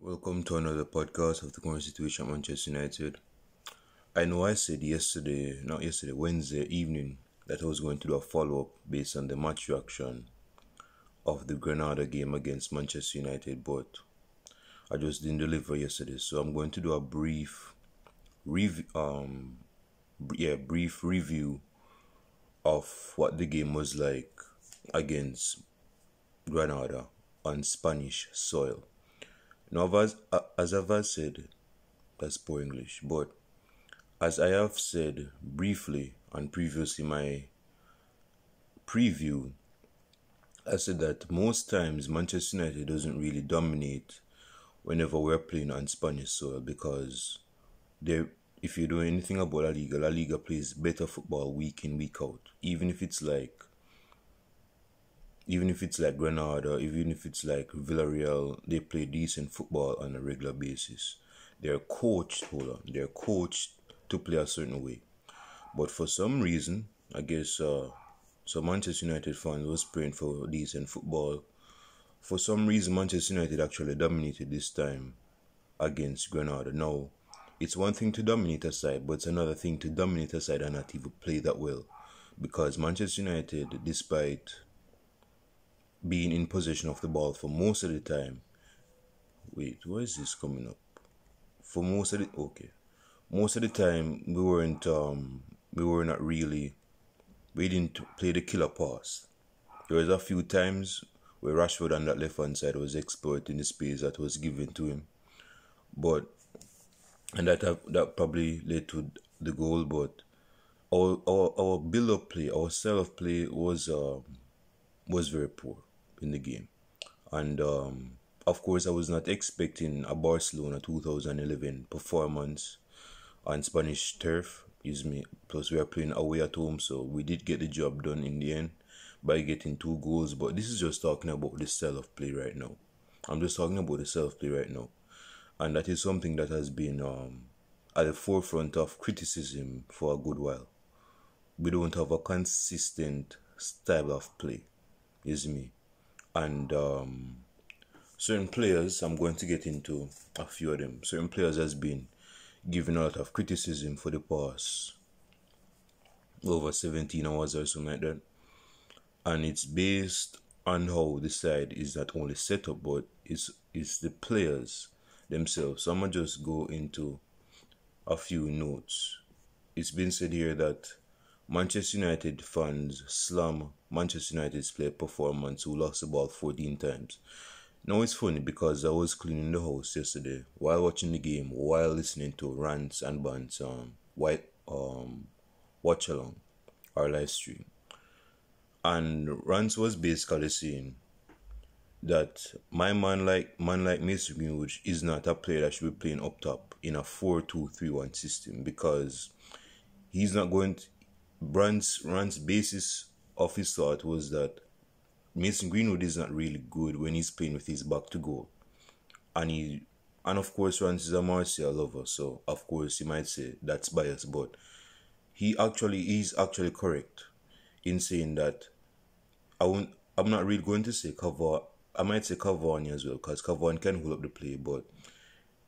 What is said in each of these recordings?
Welcome to another podcast of the current situation at Manchester United. I know I said Wednesday evening, that I was going to do a follow-up based on the match reaction of the Granada game against Manchester United, but I just didn't deliver yesterday. So I'm going to do a brief review of what the game was like against Granada on Spanish soil. Now, as I've said, that's poor English, but as I have said briefly and previously my preview, I said that most times Manchester United doesn't really dominate whenever we're playing on Spanish soil, because if you know anything about La Liga plays better football week in, week out. Even if it's like Granada, even if it's like Villarreal, they play decent football on a regular basis. They're coached to play a certain way. But for some reason, I guess some Manchester United fans was praying for decent football. For some reason, Manchester United actually dominated this time against Granada. Now, it's one thing to dominate a side, but it's another thing to dominate a side and not even play that well. Because Manchester United, despite being in possession of the ball for most of the time. Wait, why is this coming up? Most of the time we didn't play the killer pass. There was a few times where Rashford on that left hand side was exploiting the space that was given to him, and that probably led to the goal. But our build up play, our style of play was very poor in the game. And of course, I was not expecting a Barcelona 2011 performance on Spanish turf. Plus we are playing away at home, so we did get the job done in the end by getting 2 goals. But this is just talking about the style of play right now. I'm just talking about the style of play right now, and that is something that has been at the forefront of criticism for a good while. We don't have a consistent style of play. And certain players, I'm going to get into a few of them. Certain players has been given a lot of criticism for the past over 17 hours or something like that, and it's based on how the side is not only set up, but it's the players themselves. So I'm gonna just go into a few notes. It's been said here that Manchester United fans slam Manchester United's player performance, who lost the ball 14 times. Now it's funny because I was cleaning the house yesterday while watching the game, while listening to Rants and Bants watch along our live stream. And Rants was basically saying that my man like Mason Greenwood is not a player that should be playing up top in a 4-2-3-1 system, because he's not going to. Rant's basis of his thought was that Mason Greenwood is not really good when he's playing with his back to goal, and of course Rant is a Martial lover, so of course he might say that's biased, but he's actually correct in saying that I'm not really going to say I might say Cavani as well, because Cavani can hold up the play, but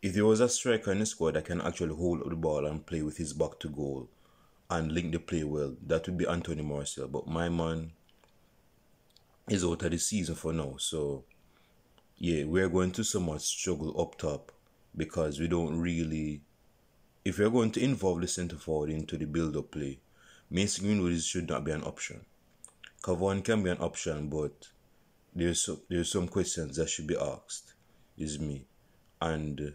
if there was a striker in the squad that can actually hold up the ball and play with his back to goal and link the play well, that would be Anthony Martial. But my man is out of the season for now, so yeah, we're going to somewhat struggle up top, because we don't really, if we're going to involve the centre forward into the build-up play, Mason Greenwood should not be an option. Cavani can be an option, but there's some questions that should be asked, and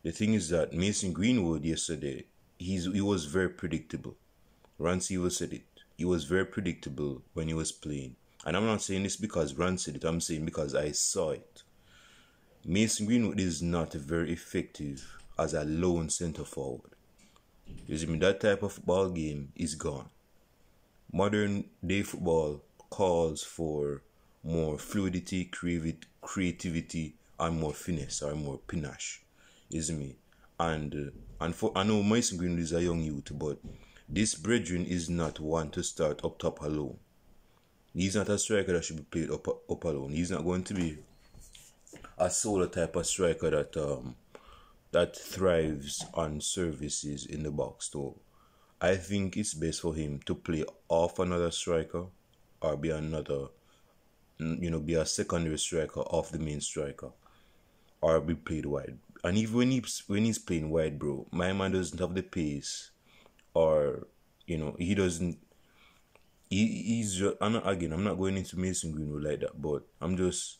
the thing is that Mason Greenwood yesterday, he was very predictable. Rancy said it. He was very predictable when he was playing. And I'm not saying this because Rance said it. I'm saying because I saw it. Mason Greenwood is not very effective as a lone centre forward. That type of football game is gone. Modern day football calls for more fluidity, creativity, and more finesse or more panache. And I know Mason Greenwood is a young youth, but this brethren is not one to start up top alone. He's not a striker that should be played up alone. He's not going to be a solo type of striker that thrives on services in the box. So I think it's best for him to play off another striker or be another, be a secondary striker off the main striker or be played wide. And even when he's playing wide, bro, my man doesn't have the pace, or he doesn't. He's just, I'm not going into Mason Greenwood like that, but I'm just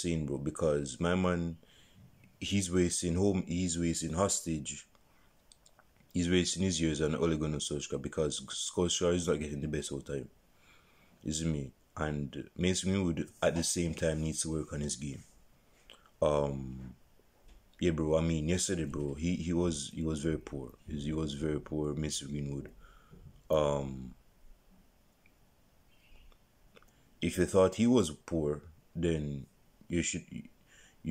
saying, bro, because my man, he's wasting hostage. He's wasting his years on Ole Gunnar Solskjaer because Solskjaer is not getting the best out of him. Isn't me? And Mason Greenwood at the same time needs to work on his game. Yeah, bro. I mean, yesterday, bro, he was very poor. He was very poor, Mason Greenwood. If you thought he was poor, then you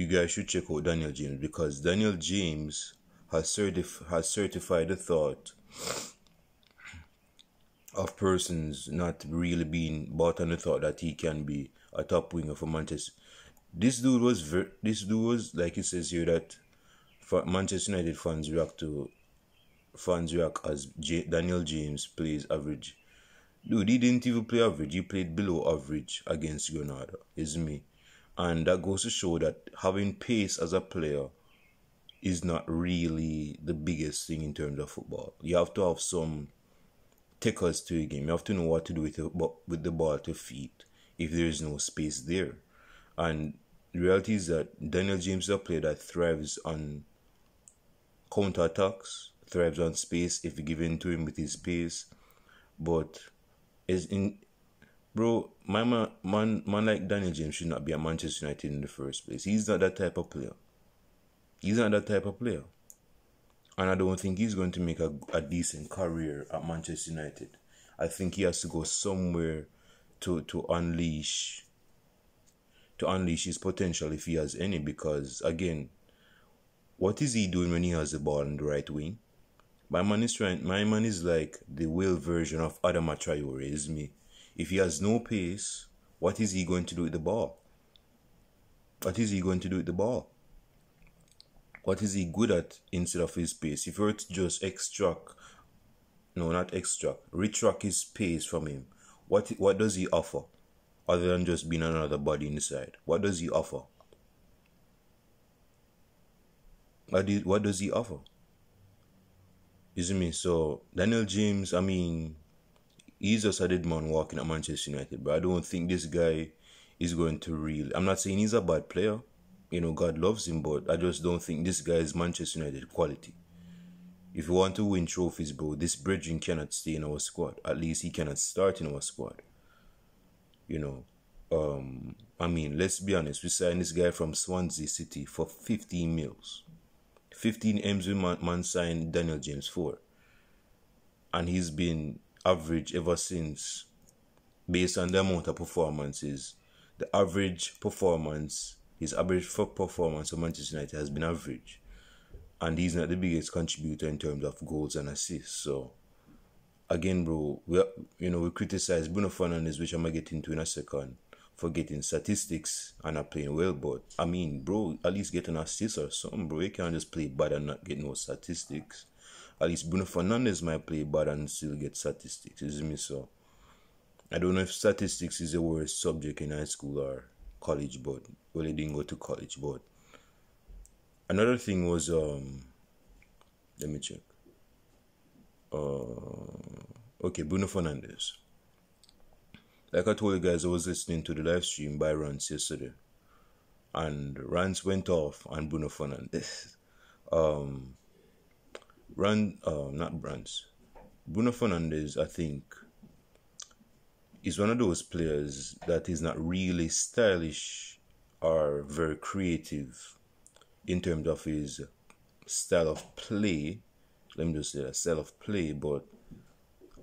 guys should check out Daniel James, because Daniel James has certified the thought of persons not really being bought on the thought that he can be a top winger for Manchester. This dude was like it says here that Manchester United fans react as Daniel James plays average. Dude, he didn't even play average. He played below average against Granada, isn't me? And that goes to show that having pace as a player is not really the biggest thing in terms of football. You have to have some takers to your game. You have to know what to do with the ball to feet if there is no space there. And the reality is that Daniel James is a player that thrives on counter-attacks, thrives on space if given to him with his pace. But my man like Daniel James should not be at Manchester United in the first place. He's not that type of player. And I don't think he's going to make a decent career at Manchester United. I think he has to go somewhere to unleash his potential if he has any, because again, what is he doing when he has the ball on the right wing? My man is like the Will version of Adama Traore, is me. If he has no pace, what is he going to do with the ball? What is he good at instead of his pace? If you were to just retract his pace from him, what does he offer? Other than just being another body inside. What does he offer? What does he offer? Isn't me? So Daniel James, I mean, he's just a dead man walking at Manchester United, but I don't think this guy is going to really. I'm not saying he's a bad player. God loves him, but I just don't think this guy is Manchester United quality. If you want to win trophies, bro, this bridging cannot stay in our squad. At least he cannot start in our squad. I mean, let's be honest. We signed this guy from Swansea City for 15 mils. 15 M's man signed Daniel James for. And he's been average ever since, based on the amount of performances. The average performance, his average performance for Manchester United has been average. And he's not the biggest contributor in terms of goals and assists. So, again, bro, we criticize Bruno Fernandes, which I'm going to get into in a second, for getting statistics and not playing well. But, I mean, bro, at least get an assist or something, bro. You can't just play bad and not get no statistics. At least Bruno Fernandes might play bad and still get statistics, isn't me? So, I don't know if statistics is the worst subject in high school or college, but, well, he didn't go to college, but. Another thing was, let me check. Okay, Bruno Fernandes. Like I told you guys, I was listening to the live stream by Rance yesterday, and Rance went off on Bruno Fernandes. Not Rance. Bruno Fernandes, I think, is one of those players that is not really stylish or very creative in terms of his style of play. Let me just say that, style of play, but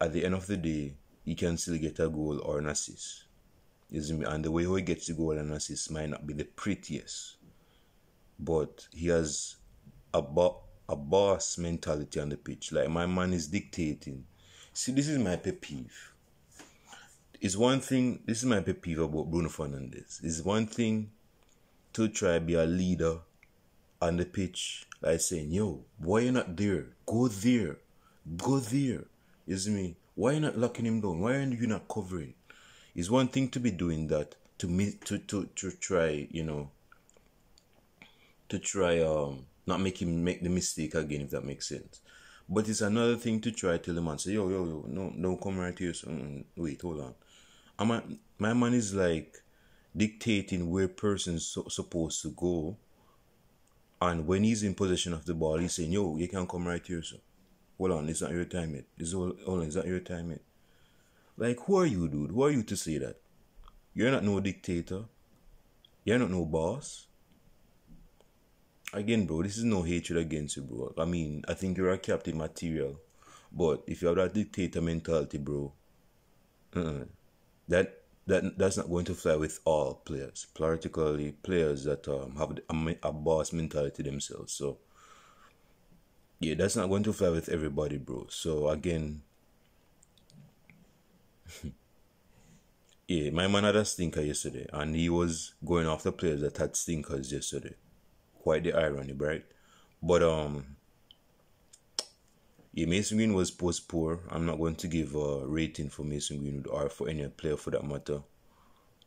at the end of the day, he can still get a goal or an assist. And the way he gets the goal and assist might not be the prettiest, but he has a boss mentality on the pitch. Like, my man is dictating. See, this is my pet peeve. This is my pet peeve about Bruno Fernandes. It's one thing to try be a leader on the pitch, like saying, yo, why you not there? Go there. Go there. Is me. Why you not locking him down? Why are you not covering? It's one thing to be doing that, to try, to try not make him make the mistake again, if that makes sense. But it's another thing to try tell him and say, yo, no, don't come right here. So, wait, hold on. My man is like dictating where person's supposed to go, and when he's in possession of the ball, he's saying, yo, you can come right here, so hold on, it's not your time yet. Hold on, it's not your time yet. Like, who are you, dude? Who are you to say that? You're not no dictator. You're not no boss. Again, bro, this is no hatred against you, bro. I mean, I think you're a captain material, but if you have that dictator mentality, bro, that's not going to fly with all players, particularly players that have a boss mentality themselves. So, yeah, that's not going to fly with everybody, bro. So, again, yeah, my man had a stinker yesterday, and he was going after players that had stinkers yesterday. Quite the irony, right? But, yeah, Mason Green was poor. I'm not going to give a rating for Mason Greenwood or for any player for that matter,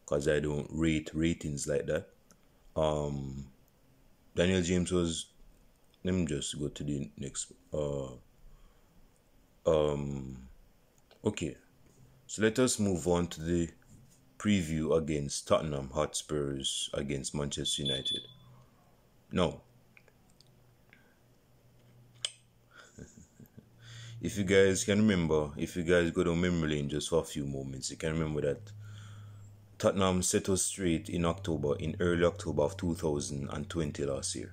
because I don't rate ratings like that. Daniel James was. Let me just go to the next. Okay, so let us move on to the preview against Tottenham Hotspurs against Manchester United. Now, if you guys can remember, if you guys go down memory lane just for a few moments, you can remember that Tottenham set us straight in early October of 2020 last year,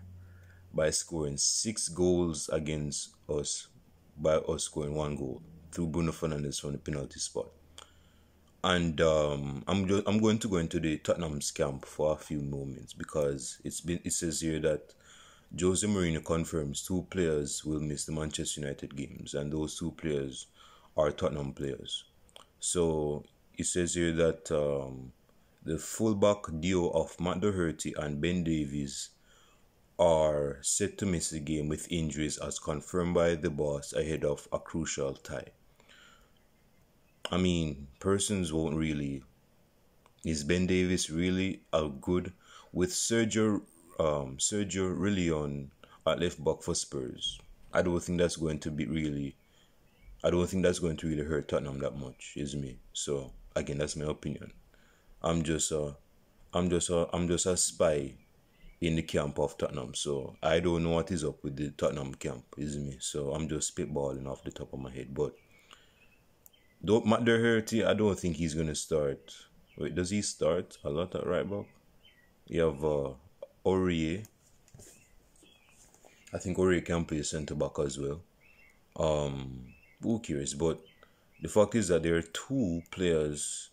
by scoring 6 goals against us, by us scoring 1 goal through Bruno Fernandes from the penalty spot. And I'm going to go into the Tottenham's camp for a few moments, because it says here that Jose Mourinho confirms 2 players will miss the Manchester United games, and those 2 players are Tottenham players. So it says here that the fullback duo of Matt Doherty and Ben Davies are set to miss the game with injuries, as confirmed by the boss ahead of a crucial tie. I mean, persons won't really. Is Ben Davies really a good with Sergio Reguilón at left back for Spurs? I don't think that's going to really hurt Tottenham that much, is me. So again, that's my opinion. I'm just a spy in the camp of Tottenham, so I don't know what is up with the Tottenham camp, is me. So I'm just spitballing off the top of my head. But Matt Doherty, I don't think he's gonna start. Wait, does he start a lot at right back? You have Aurier. I think Aurier can play centre back as well. Who cares? But the fact is that there are 2 players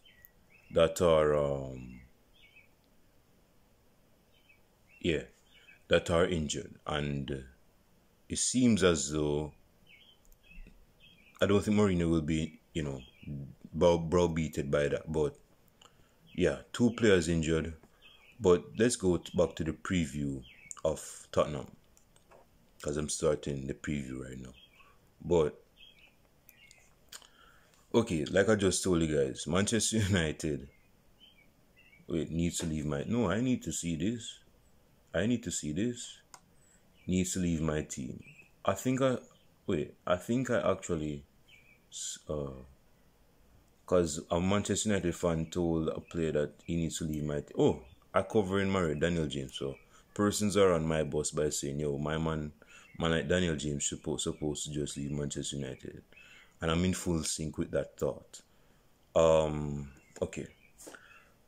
that are that are injured, and it seems as though I don't think Mourinho will be, browbeaten by that. But yeah, 2 players injured. But let's go back to the preview of Tottenham, because I'm starting the preview right now. But okay, like I just told you guys, Manchester United needs to leave no, I need to see this. Needs to leave my team. I think I actually, because a Manchester United fan told a player that he needs to leave my team. Oh, I cover in my Daniel James. So persons are on my bus by saying, yo, my man like Daniel James supposed to just leave Manchester United, and I'm in full sync with that thought. Okay,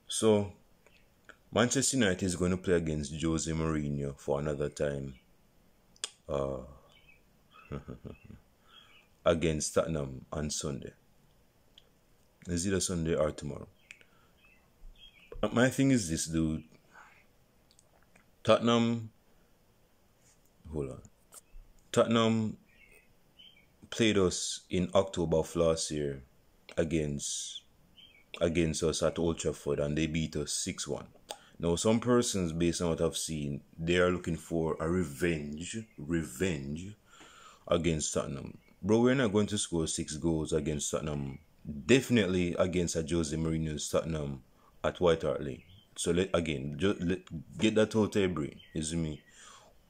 so Manchester United is going to play against Jose Mourinho for another time. Against Tottenham on Sunday. Is either Sunday or tomorrow. My thing is this, dude. Tottenham played us in October of last year against us at Old Trafford, and they beat us 6-1. Now, some persons, based on what I've seen, they are looking for a revenge against Tottenham. Bro, we're not going to score 6 goals against Tottenham. Definitely against a Jose Mourinho's Tottenham at White Hart Lane. So get that out of your brain. You see me?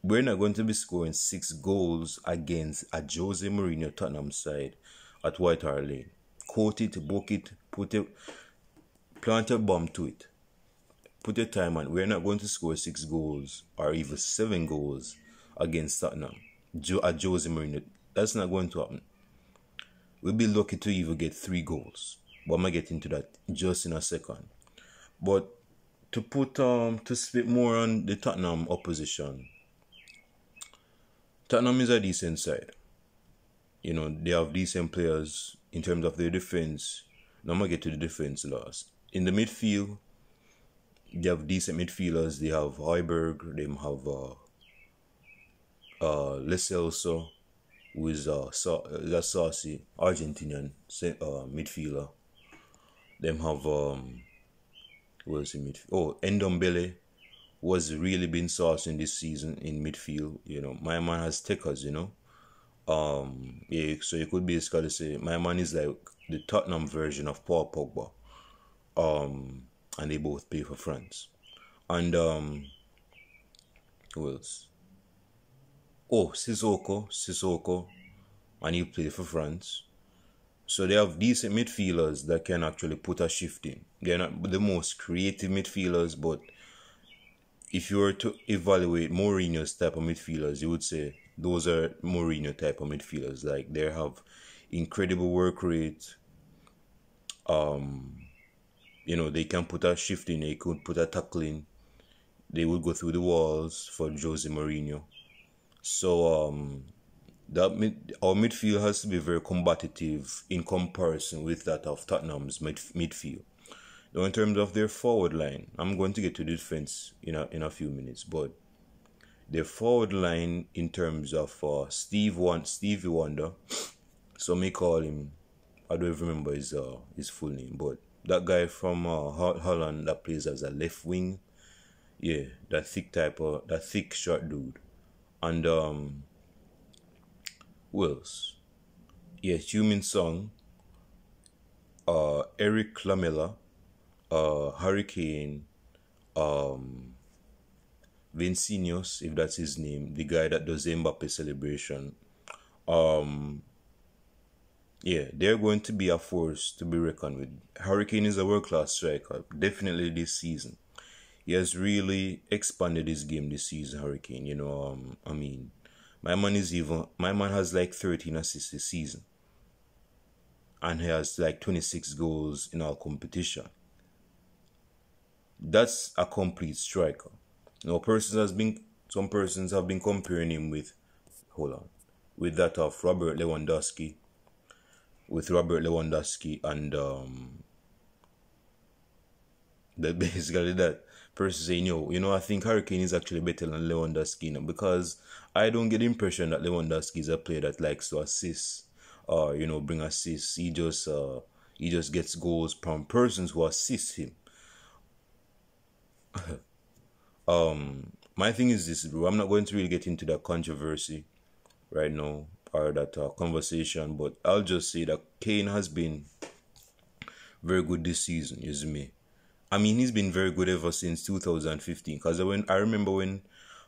We're not going to be scoring 6 goals against a Jose Mourinho Tottenham side at White Hart Lane. Quote it, book it, plant a bomb to it. Put your time on. We're not going to score 6 goals or even 7 goals against Tottenham. At Jose Mourinho. That's not going to happen. We'll be lucky to even get 3 goals. But I'm going to get into that just in a second. But to spit more on the Tottenham opposition, Tottenham is a decent side. You know, they have decent players in terms of their defense. Now I'm going to get to the defense last. In the midfield, they have decent midfielders. They have Højbjerg. They have Lecelso, who is a saucy Argentinian midfielder. Them have who else in midfield? Oh, Ndombele was really been saucy in this season in midfield. You know, my man has takers. You know, yeah. So you could basically say my man is like the Tottenham version of Paul Pogba. And they both play for France. And who else? Oh, Sissoko, and he played for France. So they have decent midfielders that can actually put a shift in. They're not the most creative midfielders, but if you were to evaluate Mourinho's type of midfielders, you would say those are Mourinho type of midfielders. Like, they have incredible work rate. You know, they can put a shift in, they could put a tackle in. They would go through the walls for Jose Mourinho. So our midfield has to be very combative in comparison with that of Tottenham's midfield. Now, in terms of their forward line, I'm going to get to the defense in a few minutes, but their forward line in terms of Stevie Wonder, so me call him, I don't even remember his full name, but that guy from Holland that plays as a left wing, yeah, that thick short dude, and who else? Yeah, Heung-min Son, Eric Lamela, Harry Kane, Vinicius, if that's his name, the guy that does the Mbappe celebration. Yeah, they're going to be a force to be reckoned with. Harry Kane is a world-class striker, definitely this season. He has really expanded his game this season, Harry Kane. You know, I mean, my man has like 13 assists this season, and he has like 26 goals in our competition. That's a complete striker. Now, some persons have been comparing him with that of Robert Lewandowski. With Robert Lewandowski, and basically that person saying, you know, I think Harry Kane is actually better than Lewandowski now, because I don't get the impression that Lewandowski is a player that likes to assist or, you know, bring assists. He just gets goals from persons who assist him. My thing is this, bro. I'm not going to really get into that controversy right now, or that conversation, but I'll just say that Kane has been very good this season, you see me. I mean, he's been very good ever since 2015, because I remember when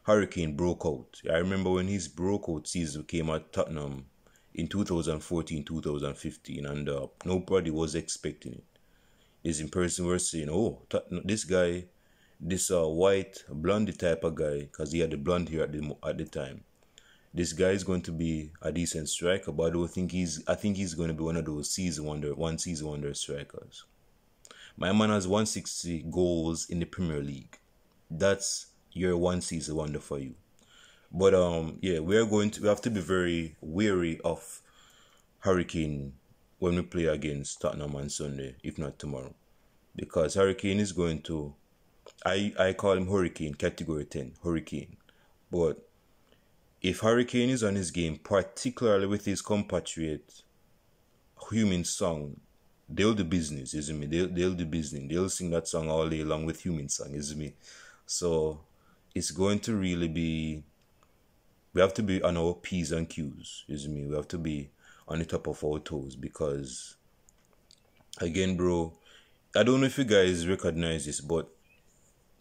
Harry Kane broke out. I remember when his broke out season came at Tottenham in 2014, 2015, and nobody was expecting it. Is in person were saying, oh, this guy, this white, blondie type of guy, because he had the blonde hair at the time. This guy is going to be a decent striker, but I think he's going to be one of those one season wonder strikers. My man has 160 goals in the Premier League. That's your one season wonder for you. But yeah, we have to be very wary of Harry Kane when we play against Tottenham on Sunday, if not tomorrow, because Harry Kane is going to, I call him Hurricane, category 10, Hurricane, but if Harry Kane is on his game, particularly with his compatriot Heung-min Son, they'll do business, isn't me? They'll do business. They'll sing that song all day long with human song, isn't me? So it's going to really be, we have to be on our P's and Q's, isn't me? We have to be on the top of our toes because, again, bro, I don't know if you guys recognize this, but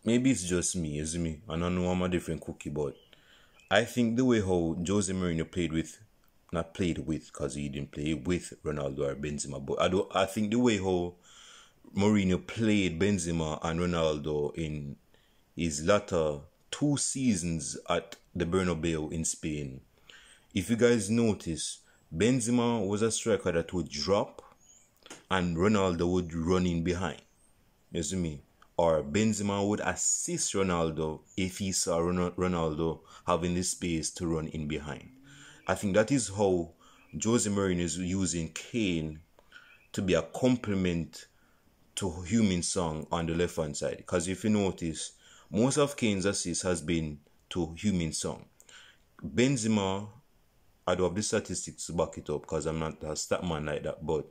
maybe it's just me, isn't me? And I know I'm a different cookie, but I think the way how Jose Mourinho played with, not played with, because he didn't play with Ronaldo or Benzema, but I think the way how Mourinho played Benzema and Ronaldo in his latter 2 seasons at the Bernabeu in Spain. If you guys notice, Benzema was a striker that would drop and Ronaldo would run in behind. You see me? Or Benzema would assist Ronaldo if he saw Ronaldo having the space to run in behind. I think that is how Jose Mourinho is using Kane to be a complement to Heung-min Son on the left hand side. Because if you notice, most of Kane's assists has been to Heung-min Son. Benzema, I don't have the statistics to back it up because I'm not a stat man like that, but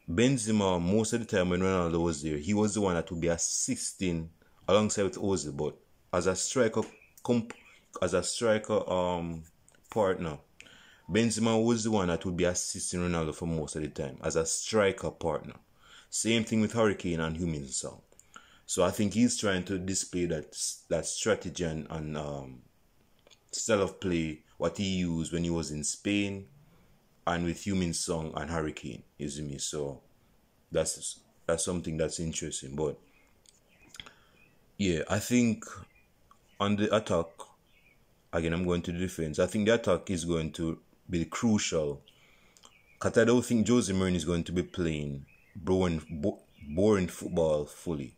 Benzema, most of the time when Ronaldo was there, he was the one that would be assisting alongside with Ozil, but as a striker partner, Benzema was the one that would be assisting Ronaldo for most of the time as a striker partner. Same thing with Harry Kane and Heung-min Son. So I think he's trying to display that strategy and style of play what he used when he was in Spain and with Heung-min Son and Harry Kane, you see me? So that's something that's interesting. But yeah, I think on the attack, again, I'm going to the defense. I think the attack is going to be crucial because I don't think Jose Mourinho is going to be playing boring football fully.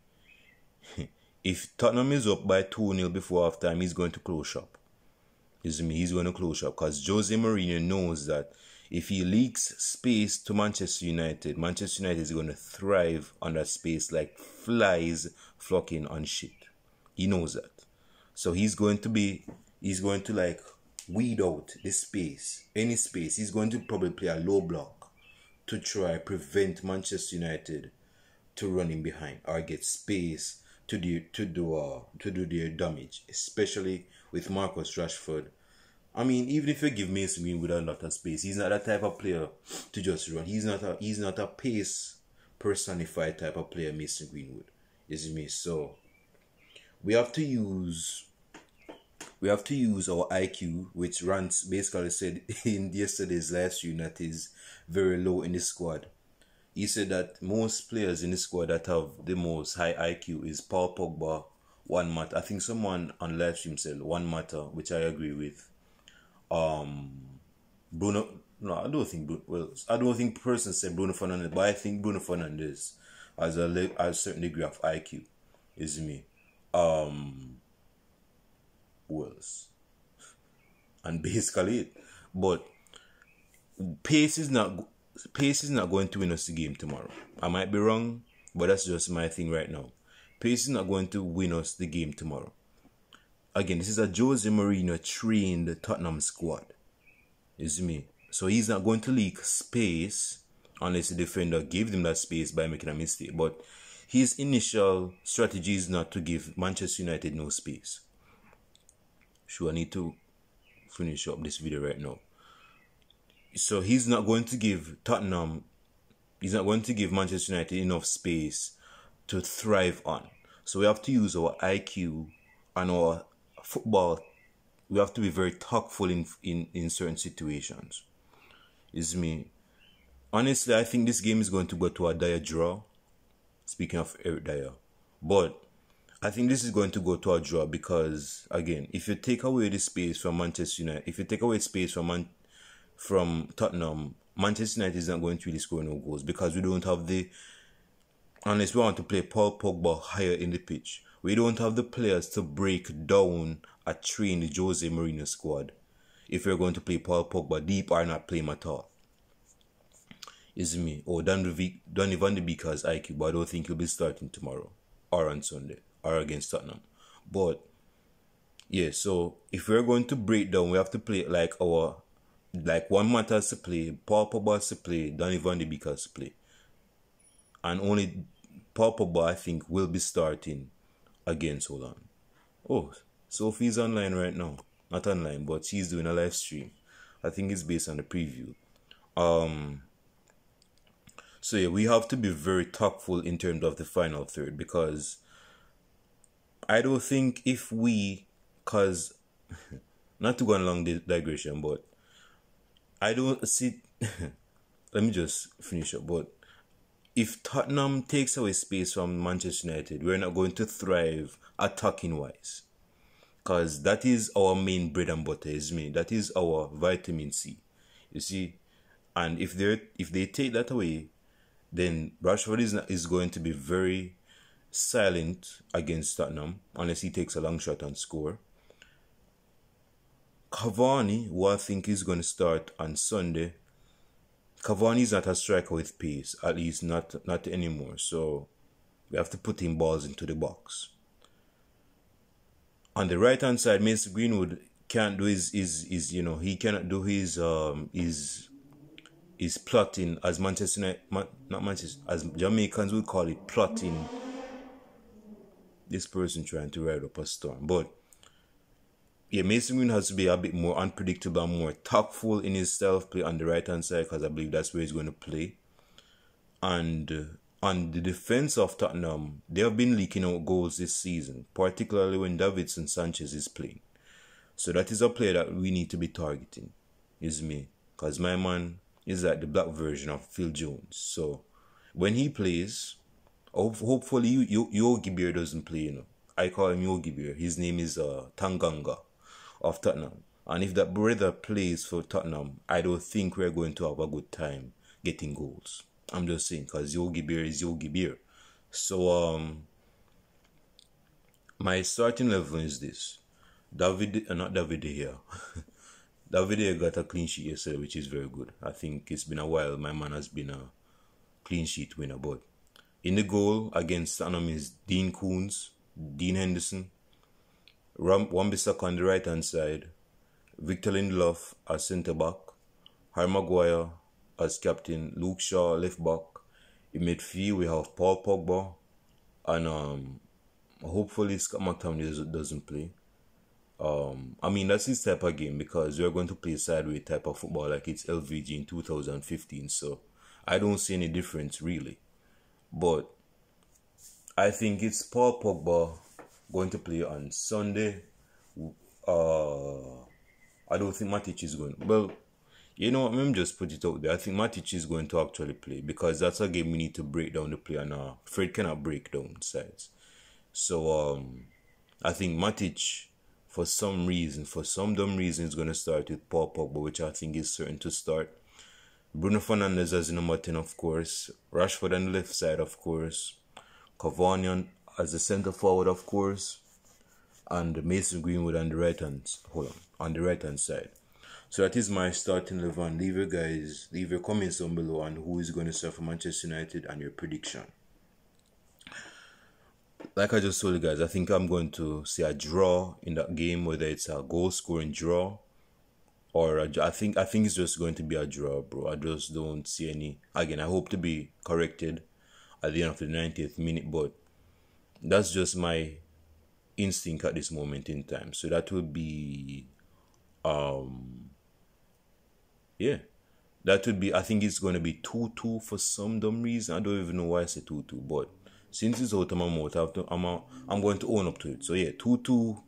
If Tottenham is up by 2-0 before half time, he's going to close shop. You see me? He's going to close shop because Jose Mourinho knows that if he leaks space to Manchester United is going to thrive on that space like flies flocking on shit. He knows that. So he's going to like weed out the space, any space. He's going to probably play a low block to try prevent Manchester United to run in behind or get space to do their damage, especially with Marcus Rashford. I mean, even if you give Mason Greenwood a lot of space, he's not that type of player to just run. He's not a pace personified type of player, Mason Greenwood. You see me? So we have to use our IQ, which Rance basically said in yesterday's live stream that is very low in the squad. He said that most players in the squad that have the most high IQ is Paul Pogba, Juan Mata. I think someone on live stream said Juan Mata, which I agree with. Bruno. No, I don't think person said Bruno Fernandes, but I think Bruno Fernandes has a certain degree of IQ. Is me. Who else? And basically it. But pace is not going to win us the game tomorrow. I might be wrong, but that's just my thing right now. Pace is not going to win us the game tomorrow. Again, this is a Jose Mourinho trained Tottenham squad. You see me? So he's not going to leak space unless the defender gives him that space by making a mistake. But his initial strategy is not to give Manchester United no space. Sure, I need to finish up this video right now. So he's not going to give Manchester United enough space to thrive on. So we have to use our IQ and our football. We have to be very tactful in certain situations. Is me. Honestly, I think this game is going to go to a dire draw. Speaking of Eric Dyer. But I think this is going to go to a draw because, again, if you take away the space from Manchester United, if you take away space from Tottenham, Manchester United is not going to really score no goals because we don't have unless we want to play Paul Pogba higher in the pitch, we don't have the players to break down a trained Jose Mourinho squad if we're going to play Paul Pogba deep or not play him at all. Is me. Or Donny van de Beek has IQ, but I don't think he'll be starting tomorrow or on Sunday or against Tottenham. But yeah, so if we're going to break down, we have to play like Juan Mata has to play, Paul Pogba has to play, Donny van de Beek has to play. and only Paul Pogba, I think, will be starting against Holland. Oh, Sophie's online right now. Not online, but she's doing a live stream. I think it's based on the preview. So yeah, we have to be very tactful in terms of the final third, because I don't think if we, cause not to go on a long digression, but I don't see. Let me just finish up. But if Tottenham takes away space from Manchester United, we're not going to thrive attacking wise, because that is our main bread and butter. That is our vitamin C. You see, and if they take that away, then Rashford is going to be very silent against Tottenham unless he takes a long shot and score. Cavani, who I think is going to start on Sunday, Cavani is not a striker with pace, at least not anymore. So we have to put him balls into the box. On the right hand side, Mason Greenwood can't do he cannot do his plotting, as Manchester United, not Manchester, as Jamaicans would call it, plotting. This person trying to ride up a storm, but yeah, Mason Green has to be a bit more unpredictable and more tactful in his style of play on the right hand side, because I believe that's where he's going to play. And on the defense of Tottenham, they have been leaking out goals this season, particularly when Davinson Sanchez is playing. So that is a player that we need to be targeting, is me, because my man is like the black version of Phil Jones. So when he plays, hopefully Yogi Bear doesn't play. I call him Yogi Bear. His name is Tanganga of Tottenham. And if that brother plays for Tottenham, I don't think we're going to have a good time getting goals. I'm just saying, because Yogi Bear is Yogi Bear. So my starting level is this. David De Gea. David De Gea got a clean sheet yesterday, which is very good. I think it's been a while my man has been a clean sheet winner. But in the goal against Tottenham is Dean Koons, Dean Henderson, Wan-Bissaka on the right hand side, Victor Lindelof as centre back, Harry Maguire as captain, Luke Shaw left back. In midfield we have Paul Pogba, and hopefully Scott McTominay doesn't play. I mean, that's his type of game, because we're going to play sideways type of football like it's LVG in 2015. So I don't see any difference really. But I think it's Paul Pogba going to play on Sunday. I don't think Matic is going. Well, you know what? Let me just put it out there. I think Matic is going to actually play, because that's a game we need to break down the play, and Fred cannot break down sides. So I think Matic, for some dumb reason, is going to start with Paul Pogba, which I think is certain to start. Bruno Fernandes as the number 10, of course. Rashford on the left side, of course. Cavani as the centre forward, of course. And Mason Greenwood on the right hand side. So that is my starting 11. Leave your comments down below on who is going to start for Manchester United and your prediction. Like I just told you guys, I think I'm going to see a draw in that game, whether it's a goal scoring draw or I think it's just going to be a draw, bro. I just don't see any. Again, I hope to be corrected at the end of the 90th minute, but that's just my instinct at this moment in time. So that would be I think it's going to be 2-2 for some dumb reason. I don't even know why I say 2-2, but since it's out of my mouth, I'm going to own up to it. So yeah, 2-2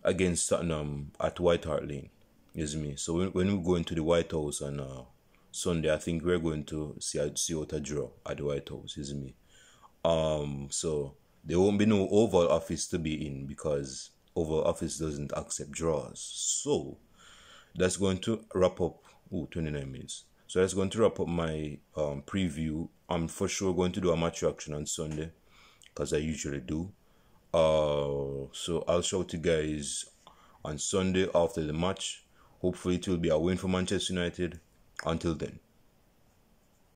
against Tottenham at White Hart Lane, is me. So when we go into the White House on Sunday, I think we're going to see out a draw at the White House, is me. So there won't be no Oval Office to be in, because Oval Office doesn't accept draws. So that's going to wrap up 29 minutes. So that's going to wrap up my preview. I'm for sure going to do a match reaction on Sunday, because I usually do. So I'll shout you guys on Sunday after the match. Hopefully it will be a win for Manchester United. Until then.